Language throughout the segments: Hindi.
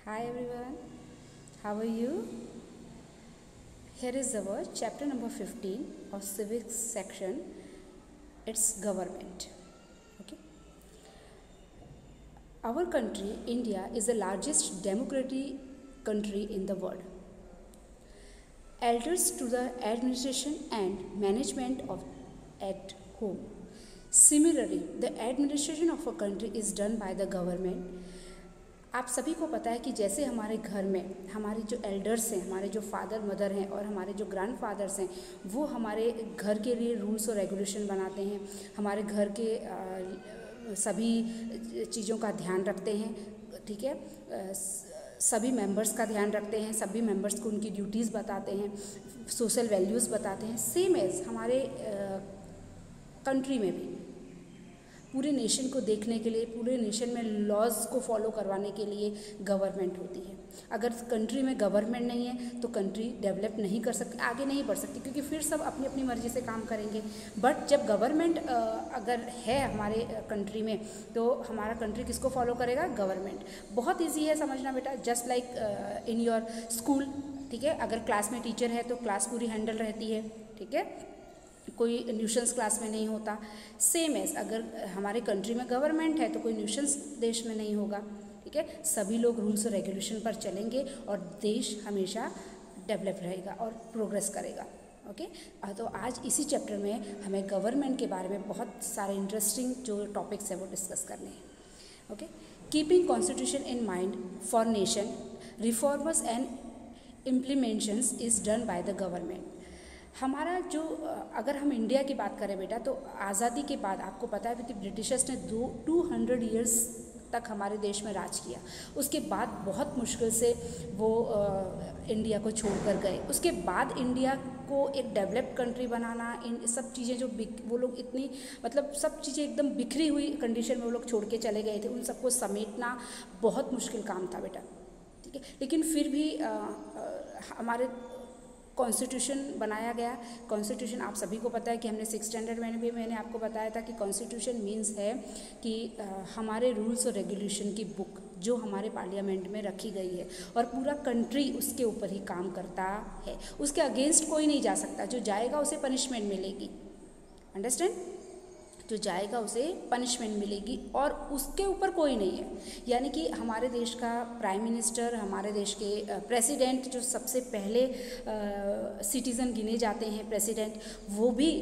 Hi everyone, how are you? Here is our chapter number 15 of civics section. It's government. Okay. Our country, India, is the largest democratic country in the world. Elders to the administration and management of at home. Similarly, the administration of a country is done by the government. आप सभी को पता है कि जैसे हमारे घर में हमारे जो एल्डर्स हैं, हमारे जो फादर मदर हैं और हमारे जो ग्रैंडफादर्स हैं, वो हमारे घर के लिए रूल्स और रेगुलेशन बनाते हैं, हमारे घर के सभी चीज़ों का ध्यान रखते हैं, ठीक है, सभी मेंबर्स का ध्यान रखते हैं, सभी मेंबर्स को उनकी ड्यूटीज़ बताते हैं, सोशल वैल्यूज़ बताते हैं। सेम एज हमारे कंट्री में भी पूरे नेशन को देखने के लिए, पूरे नेशन में लॉज को फॉलो करवाने के लिए गवर्नमेंट होती है। अगर कंट्री में गवर्नमेंट नहीं है तो कंट्री डेवलप नहीं कर सकती, आगे नहीं बढ़ सकती, क्योंकि फिर सब अपनी अपनी मर्जी से काम करेंगे। बट जब गवर्नमेंट अगर है हमारे कंट्री में तो हमारा कंट्री किसको फॉलो करेगा? गवर्नमेंट। बहुत ईजी है समझना बेटा, just like in your school, ठीक है। अगर क्लास में टीचर है तो क्लास पूरी हैंडल रहती है, ठीक है, कोई न्यूशंस क्लास में नहीं होता। सेम एज अगर हमारे कंट्री में गवर्नमेंट है तो कोई न्यूशंस देश में नहीं होगा, ठीक है। सभी लोग रूल्स और रेगुलेशन पर चलेंगे और देश हमेशा डेवलप रहेगा और प्रोग्रेस करेगा। ओके, तो आज इसी चैप्टर में हमें गवर्नमेंट के बारे में बहुत सारे इंटरेस्टिंग जो टॉपिक्स हैं वो डिस्कस करने हैं। Okay, keeping constitution in mind for nation reformers and implementations is done by the government. हमारा जो अगर हम इंडिया की बात करें बेटा, तो आज़ादी के बाद आपको पता है कि ब्रिटिशर्स ने 200 ईयर्स तक हमारे देश में राज किया। उसके बाद बहुत मुश्किल से वो इंडिया को छोड़कर गए। उसके बाद इंडिया को एक डेवलप्ड कंट्री बनाना, इन सब चीज़ें जो वो लोग इतनी मतलब सब चीज़ें एकदम बिखरी हुई कंडीशन में वो लोग छोड़ के चले गए थे, उन सबको समेटना बहुत मुश्किल काम था बेटा, ठीक है। लेकिन फिर भी हमारे कॉन्स्टिट्यूशन बनाया गया। कॉन्स्टिट्यूशन आप सभी को पता है कि हमने 6th स्टैंडर्ड में भी मैंने आपको बताया था कि कॉन्स्टिट्यूशन मीन्स है कि हमारे रूल्स और रेगुलेशन की बुक जो हमारे पार्लियामेंट में रखी गई है और पूरा कंट्री उसके ऊपर ही काम करता है। उसके अगेंस्ट कोई नहीं जा सकता, जो जाएगा उसे पनिशमेंट मिलेगी, अंडरस्टैंड, जो जाएगा उसे पनिशमेंट मिलेगी और उसके ऊपर कोई नहीं है। यानी कि हमारे देश का प्राइम मिनिस्टर, हमारे देश के प्रेसिडेंट, जो सबसे पहले सिटीज़न गिने जाते हैं प्रेसिडेंट, वो भी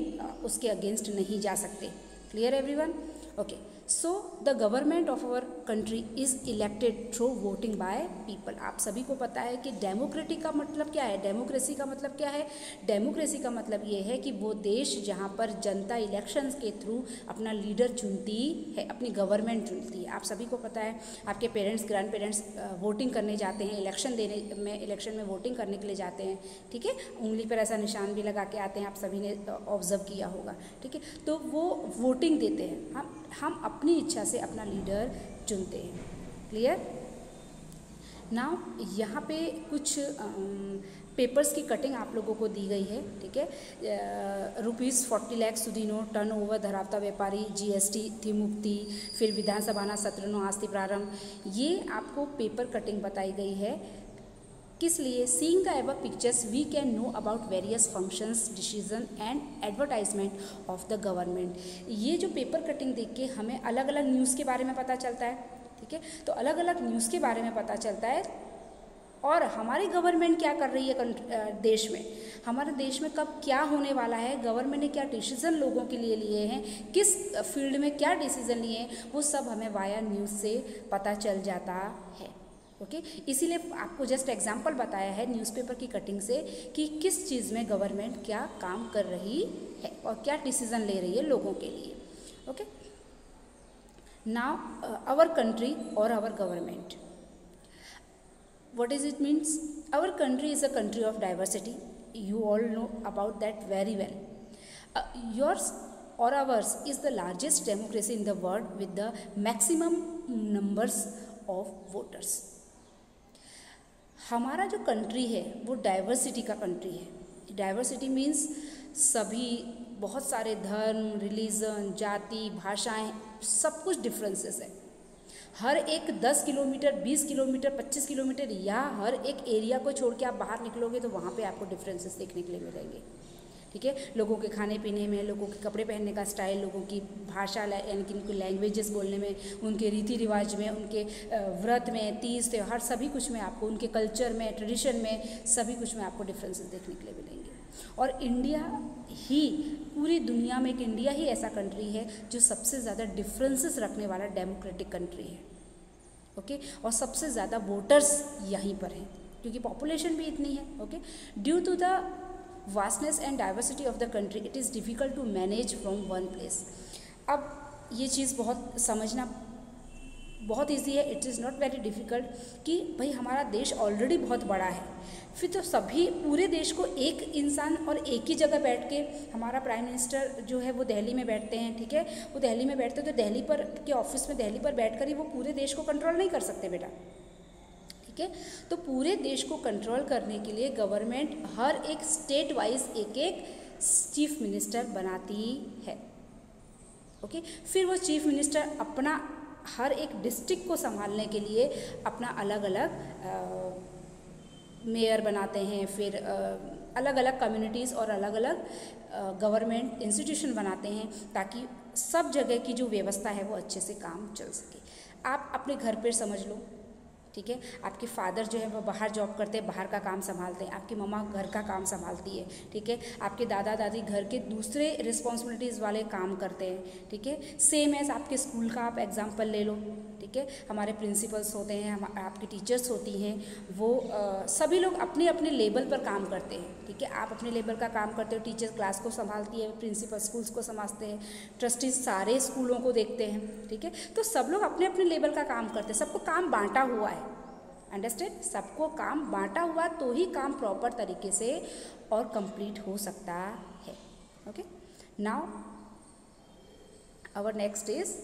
उसके अगेंस्ट नहीं जा सकते। Clear everyone? Okay, so the government of our country is elected through voting by people. आप सभी को पता है कि डेमोक्रेटिक का मतलब क्या है, डेमोक्रेसी का मतलब क्या है? डेमोक्रेसी का मतलब ये है कि वो देश जहाँ पर जनता इलेक्शंस के थ्रू अपना लीडर चुनती है, अपनी गवर्नमेंट चुनती है। आप सभी को पता है, आपके पेरेंट्स, ग्रैंड पेरेंट्स वोटिंग करने जाते हैं, इलेक्शन में वोटिंग करने के लिए जाते हैं, ठीक है। उंगली पर ऐसा निशान भी लगा के आते हैं, आप सभी ने ऑब्जर्व किया होगा, ठीक है। तो वो वोटिंग देते हैं, हम अपनी इच्छा से अपना लीडर चुनते हैं। क्लियर? नाउ यहाँ पे कुछ पेपर्स की कटिंग आप लोगों को दी गई है, ठीक है। ₹40 लाख सुधीनो टर्न ओवर धरावता व्यापारी, GST थी मुक्ति, फिर विधानसभा सत्रनो आस्ति प्रारंभ, ये आपको पेपर कटिंग बताई गई है। किस लिए? Seeing the above pictures we can know about various functions, decision and advertisement of the government. ये जो पेपर कटिंग देख के हमें अलग अलग न्यूज़ के बारे में पता चलता है, ठीक है। तो अलग अलग न्यूज़ के बारे में पता चलता है और हमारी गवर्नमेंट क्या कर रही है देश में, हमारे देश में कब क्या होने वाला है, गवर्नमेंट ने क्या डिसीजन लोगों के लिए लिए हैं, किस फील्ड में क्या डिसीजन लिए हैं, वो सब हमें वाया न्यूज़ से पता चल जाता है। ओके, इसीलिए आपको जस्ट एग्जांपल बताया है न्यूज़पेपर की कटिंग से कि किस चीज़ में गवर्नमेंट क्या काम कर रही है और क्या डिसीजन ले रही है लोगों के लिए। ओके, नाउ आवर कंट्री और our government, what is it means? Our country is a country of diversity, you all know about that very well. Yours or ours is the largest democracy in the world with the maximum numbers of voters. हमारा जो कंट्री है वो डाइवर्सिटी का कंट्री है। डाइवर्सिटी मीन्स सभी, बहुत सारे धर्म, रिलीजन, जाति, भाषाएं, सब कुछ डिफरेंसेस है। हर एक 10 किलोमीटर, 20 किलोमीटर, 25 किलोमीटर या हर एक एरिया को छोड़ के आप बाहर निकलोगे तो वहाँ पे आपको डिफरेंसेस देखने के लिए मिलेंगे। ठीक है, लोगों के खाने पीने में, लोगों के कपड़े पहनने का स्टाइल, लोगों की भाषा यानी कि उनकी लैंग्वेजेस बोलने में, उनके रीति रिवाज में, उनके व्रत में, तीज त्योहार, सभी कुछ में आपको, उनके कल्चर में, ट्रेडिशन में, सभी कुछ में आपको डिफरेंसेस देखने के लिए मिलेंगे। और इंडिया ही, पूरी दुनिया में एक इंडिया ही ऐसा कंट्री है जो सबसे ज़्यादा डिफरेंसेस रखने वाला डेमोक्रेटिक कंट्री है। ओके, और सबसे ज़्यादा वोटर्स यहीं पर हैं क्योंकि पॉपुलेशन भी इतनी है। Okay, due to the vastness and diversity of the country it is difficult to manage from one place. अब ये चीज़ बहुत समझना बहुत ईजी है, it is not very difficult कि भाई हमारा देश ऑलरेडी बहुत बड़ा है, फिर तो सभी पूरे देश को एक इंसान और एक ही जगह बैठ के, हमारा प्राइम मिनिस्टर जो है वो दिल्ली में बैठते हैं, ठीक है, वो दिल्ली में बैठते हैं तो दिल्ली पर के ऑफिस में दिल्ली पर बैठ कर ही वो पूरे देश को कंट्रोल नहीं कर सकते बेटा। ठीक है, तो पूरे देश को कंट्रोल करने के लिए गवर्नमेंट हर एक स्टेट वाइज एक एक चीफ मिनिस्टर बनाती है। ओके, फिर वो चीफ मिनिस्टर अपना हर एक डिस्ट्रिक्ट को संभालने के लिए अपना अलग अलग मेयर बनाते हैं, फिर अलग अलग कम्युनिटीज़ और अलग अलग गवर्नमेंट इंस्टीट्यूशन बनाते हैं ताकि सब जगह की जो व्यवस्था है वो अच्छे से काम चल सके। आप अपने घर पर समझ लो, ठीक है, आपके फादर जो है वो बाहर जॉब करते हैं, बाहर का काम संभालते हैं, आपकी मम्मा घर का काम संभालती है, ठीक है, आपके दादा दादी घर के दूसरे रिस्पॉन्सिबिलिटीज़ वाले काम करते हैं। ठीक है, सेम एज आपके स्कूल का आप एग्जांपल ले लो। ठीक है, हमारे प्रिंसिपल्स होते हैं, हम आपकी टीचर्स होती हैं, वो सभी लोग अपने अपने लेवल पर काम करते हैं। ठीक है, आप अपने लेवल का काम करते हो, टीचर्स क्लास को संभालती है, प्रिंसिपल स्कूल्स को संभालते हैं, ट्रस्टीज सारे स्कूलों को देखते हैं। ठीक है, तो सब लोग अपने अपने लेवल का काम करते हैं, सबको काम बांटा हुआ है। अंडरस्टैंड, सबको काम बांटा हुआ तो ही काम प्रॉपर तरीके से और कंप्लीट हो सकता है। Okay, now our next is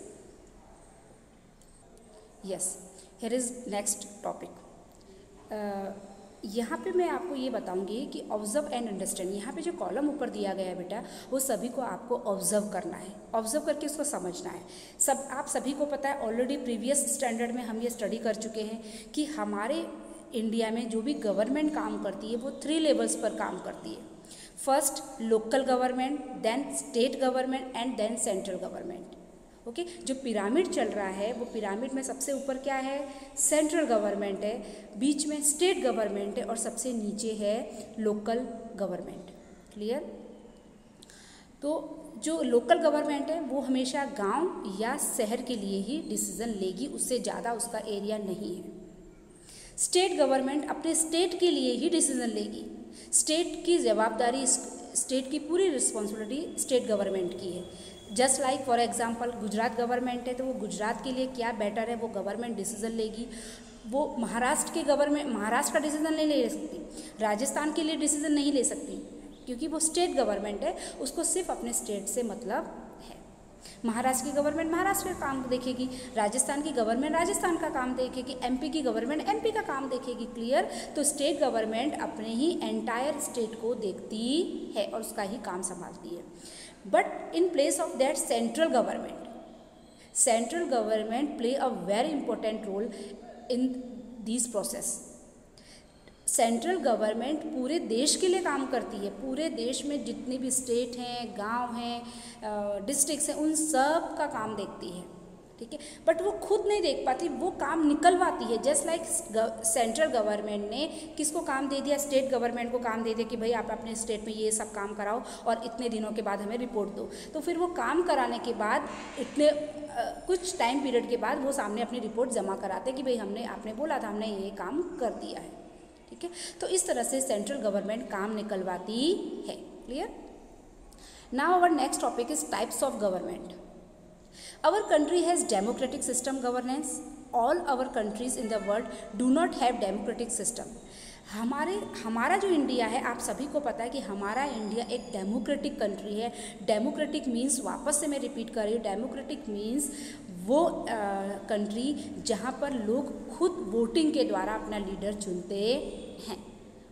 yes, here is next topic. यहाँ पे मैं आपको ये बताऊंगी कि ऑब्जर्व एंड अंडरस्टैंड। यहाँ पे जो कॉलम ऊपर दिया गया है बेटा, वो सभी को आपको ऑब्जर्व करना है, ऑब्जर्व करके उसको समझना है। आप सभी को पता है, ऑलरेडी प्रीवियस स्टैंडर्ड में हम ये स्टडी कर चुके हैं कि हमारे इंडिया में जो भी गवर्नमेंट काम करती है वो 3 लेवल्स पर काम करती है। First local government, then state government and then central government. Okay, जो पिरामिड चल रहा है वो पिरामिड में सबसे ऊपर क्या है, सेंट्रल गवर्नमेंट है, बीच में स्टेट गवर्नमेंट है और सबसे नीचे है लोकल गवर्नमेंट। क्लियर? तो जो लोकल गवर्नमेंट है वो हमेशा गांव या शहर के लिए ही डिसीजन लेगी, उससे ज़्यादा उसका एरिया नहीं है। स्टेट गवर्नमेंट अपने स्टेट के लिए ही डिसीजन लेगी, स्टेट की जवाबदारी, स्टेट की पूरी रिस्पॉन्सिबिलिटी स्टेट गवर्नमेंट की है। Just like for example Gujarat government है तो वो गुजरात के लिए क्या बेटर है वो गवर्नमेंट डिसीजन लेगी। वो महाराष्ट्र के गवर्नमेंट महाराष्ट्र का डिसीजन नहीं ले सकती, राजस्थान के लिए डिसीजन नहीं ले सकती क्योंकि वो स्टेट गवर्नमेंट है, उसको सिर्फ अपने स्टेट से मतलब है। महाराष्ट्र की गवर्नमेंट महाराष्ट्र का काम देखेगी, राजस्थान की गवर्नमेंट राजस्थान का काम देखेगी, एमपी की गवर्नमेंट एमपी का काम देखेगी। क्लियर? तो स्टेट गवर्नमेंट अपने ही एंटायर स्टेट को देखती है और उसका ही काम संभालती है। But in place of that, central government play a very important role in this process. Central government पूरे देश के लिए काम करती है, पूरे देश में जितने भी स्टेट हैं, गांव हैं, डिस्ट्रिक्ट्स हैं, उन सब का काम देखती है। ठीक है, बट वो खुद नहीं देख पाती, वो काम निकलवाती है। जस्ट लाइक सेंट्रल गवर्नमेंट ने किसको काम दे दिया, स्टेट गवर्नमेंट को काम दे दिया कि भाई आप अपने स्टेट में ये सब काम कराओ और इतने दिनों के बाद हमें रिपोर्ट दो। तो फिर वो काम कराने के बाद इतने कुछ टाइम पीरियड के बाद वो सामने अपनी रिपोर्ट जमा कराते कि भाई आपने बोला था, हमने ये काम कर दिया है। ठीक है, तो इस तरह से सेंट्रल गवर्नमेंट काम निकलवाती है। Clear? Now our next topic is types of government. Our country has democratic system governance. All our countries in the world do not have democratic system. हमारा जो इंडिया है, आप सभी को पता है कि हमारा इंडिया एक डेमोक्रेटिक कंट्री है। डेमोक्रेटिक मीन्स, वापस से मैं रिपीट कर रही हूँ, डेमोक्रेटिक मीन्स वो कंट्री जहाँ पर लोग खुद वोटिंग के द्वारा अपना लीडर चुनते हैं।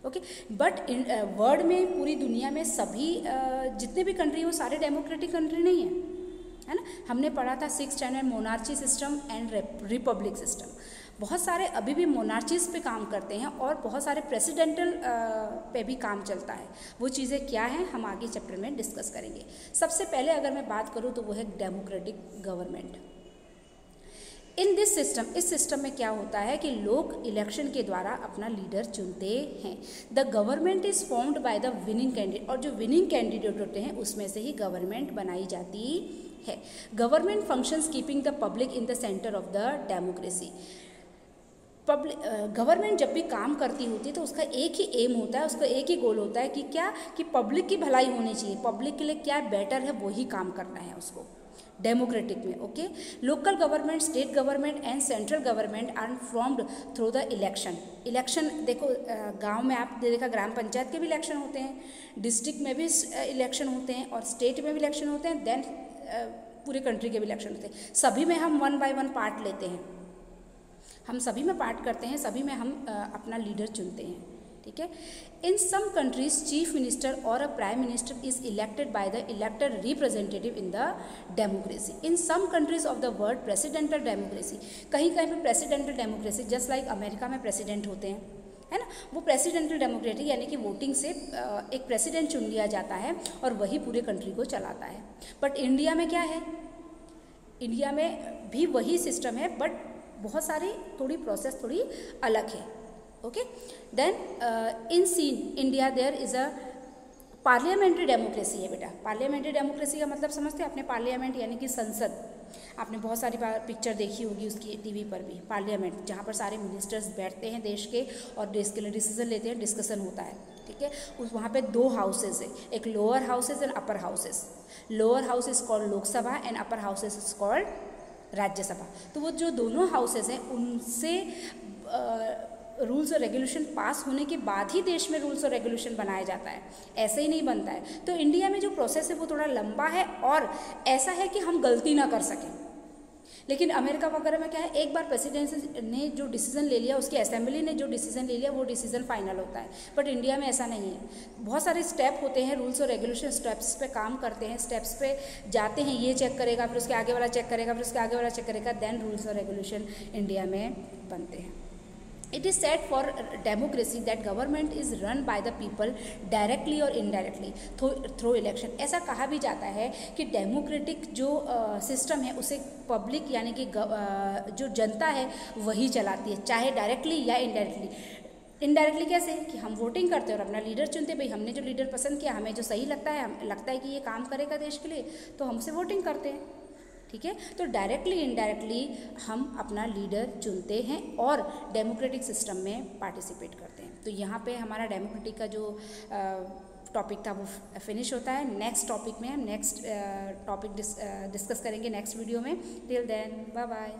ओके, बट वर्ल्ड में, पूरी दुनिया में सभी जितने भी कंट्री हैं वो सारे डेमोक्रेटिक कंट्री नहीं हैं। है ना। हमने पढ़ा था 6th standard monarchy system and Republic system. बहुत सारे अभी भी मोनार्चीज पे काम करते हैं और बहुत सारे प्रेसिडेंटल पे भी काम चलता है। वो चीज़ें क्या हैं हम आगे चैप्टर में डिस्कस करेंगे। सबसे पहले अगर मैं बात करूँ तो वो है democratic government. In this system, इस सिस्टम में क्या होता है कि लोग इलेक्शन के द्वारा अपना लीडर चुनते हैं। The government is formed by the winning candidate, और जो विनिंग कैंडिडेट होते हैं उसमें से ही गवर्नमेंट बनाई जाती है। Government functions keeping the public in the centre of the democracy. Government जब भी काम करती होती है तो उसका एक ही एम होता है, उसका एक ही गोल होता है कि क्या, कि पब्लिक की भलाई होनी चाहिए, पब्लिक के लिए क्या बेटर है वही काम करना है उसको डेमोक्रेटिक में। Okay, local government, state government and central government are formed through the election. Election देखो, गांव में आप देखा ग्राम पंचायत के भी इलेक्शन होते हैं, डिस्ट्रिक्ट में भी इलेक्शन होते हैं और स्टेट में भी इलेक्शन होते हैं, देन पूरे कंट्री के भी इलेक्शन होते हैं। सभी में हम 1 by 1 पार्ट लेते हैं, हम सभी में पार्ट करते हैं, सभी में हम अपना लीडर चुनते हैं। ठीक है। In some countries chief minister और a prime minister is elected by the elected representative in the democracy. In some countries of the world presidential democracy, कहीं कहीं पे presidential democracy, just like America में प्रेसिडेंट होते हैं, है ना, वो प्रेसिडेंटल डेमोक्रेसी यानी कि वोटिंग से एक प्रेसिडेंट चुन लिया जाता है और वही पूरे कंट्री को चलाता है। बट इंडिया में क्या है, इंडिया में भी वही सिस्टम है बट बहुत सारी थोड़ी प्रोसेस थोड़ी अलग है। Okay, then in seen India there is a parliamentary democracy है बेटा। पार्लियामेंट्री डेमोक्रेसी का मतलब समझते हैं अपने, पार्लियामेंट यानी कि संसद। आपने बहुत सारी पिक्चर देखी होगी उसकी टीवी पर भी, पार्लियामेंट जहाँ पर सारे मिनिस्टर्स बैठते हैं देश के और देश के लिए डिसीजन लेते हैं, डिस्कशन होता है। ठीक है, उस वहाँ पे 2 हाउसेज है, एक lower houses and upper houses. Lower house is called Lok Sabha and upper houses is called Rajya Sabha. तो वो जो दोनों हाउसेज हैं उनसे रूल्स और रेगुलेशन पास होने के बाद ही देश में रूल्स और रेगुलेशन बनाया जाता है, ऐसे ही नहीं बनता है। तो इंडिया में जो प्रोसेस है वो थोड़ा लंबा है और ऐसा है कि हम गलती ना कर सकें। लेकिन अमेरिका वगैरह में क्या है, एक बार प्रेसिडेंट ने जो डिसीजन ले लिया, उसकी असेंबली ने जो डिसीजन ले लिया वो डिसीजन फाइनल होता है। बट इंडिया में ऐसा नहीं है, बहुत सारे स्टेप होते हैं, रूल्स और रेगुलेशन स्टेप्स पे काम करते हैं, स्टेप्स पे जाते हैं, ये चेक करेगा फिर उसके आगे वाला चेक करेगा फिर उसके आगे वाला चेक करेगा, देन रूल्स और रेगुलेशन इंडिया में बनते हैं। It is said for democracy that government is run by the people directly or indirectly through election। ऐसा कहा भी जाता है कि डेमोक्रेटिक जो सिस्टम है उसे पब्लिक यानी कि जो जनता है वही चलाती है, चाहे डायरेक्टली या इनडायरेक्टली। इनडायरेक्टली कैसे, कि हम वोटिंग करते हैं और अपना लीडर चुनते हैं। भाई हमने जो लीडर पसंद किया, हमें जो सही लगता है कि ये काम करेगा देश के लिए, तो हम उसे वोटिंग करते हैं। ठीक है, तो डायरेक्टली इनडायरेक्टली हम अपना लीडर चुनते हैं और डेमोक्रेटिक सिस्टम में पार्टिसिपेट करते हैं। तो यहाँ पे हमारा डेमोक्रेटिक का जो टॉपिक था वो फिनिश होता है। नेक्स्ट टॉपिक में हम नेक्स्ट टॉपिक डिस्कस करेंगे नेक्स्ट वीडियो में। Till then bye bye.